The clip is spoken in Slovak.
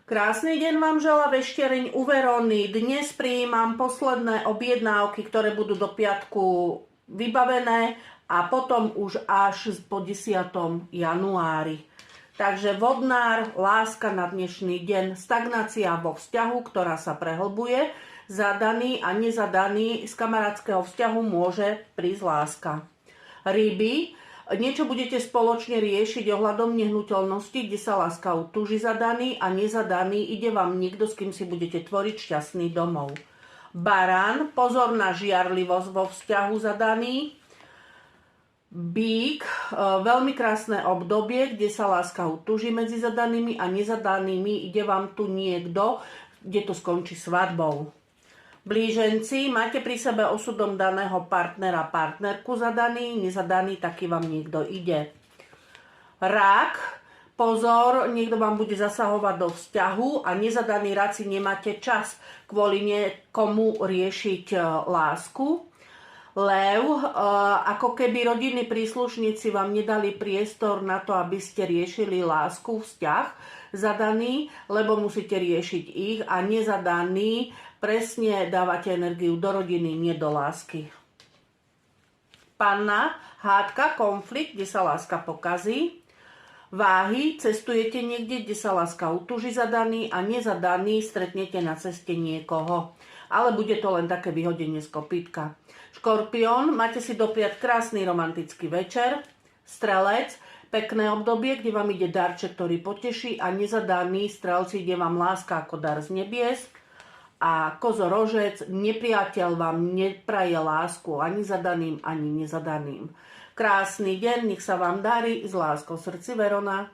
Krásny deň vám želá Veštereň u Verony. Dnes prijímam posledné objednávky, ktoré budú do piatku vybavené a potom už až po 10. januári. Takže vodnár, láska na dnešný deň, stagnácia vo vzťahu, ktorá sa prehlbuje, zadaný a nezadaný, z kamarátskeho vzťahu môže prísť láska. Ryby, niečo budete spoločne riešiť ohľadom nehnuteľnosti, kde sa láska utúži, zadaný a nezadaný, ide vám niekto, s kým si budete tvoriť šťastný domov. Barán, pozor na žiarlivosť vo vzťahu, zadaný. Bík, veľmi krásne obdobie, kde sa láska utúži medzi zadanými a nezadanými, ide vám tu niekto, kde to skončí svadbou. Blíženci, máte pri sebe osudom daného partnera, partnerku zadaný, nezadaný, taký vám niekto ide. Rák, pozor, niekto vám bude zasahovať do vzťahu a nezadaný rák, si nemáte čas kvôli niekomu riešiť lásku. Lev, ako keby rodinní príslušníci vám nedali priestor na to, aby ste riešili lásku, vzťah zadaný, lebo musíte riešiť ich a nezadaný, presne dávate energiu do rodiny, nie do lásky. Panna, hádka, konflikt, kde sa láska pokazí. Váhy, cestujete niekde, kde sa láska utúži, zadaný a nezadaný, stretnete na ceste niekoho. Ale bude to len také vyhodenie z kopítka. Škorpión, máte si dopriať krásny romantický večer. Strelec, pekné obdobie, kde vám ide darček, ktorý poteší a nezadaný, strelci, ide vám láska ako dar z nebies. A kozorožec, nepriateľ vám nepraje lásku ani zadaným, ani nezadaným. Krásny deň, nech sa vám darí, s láskou v srdci, Verona.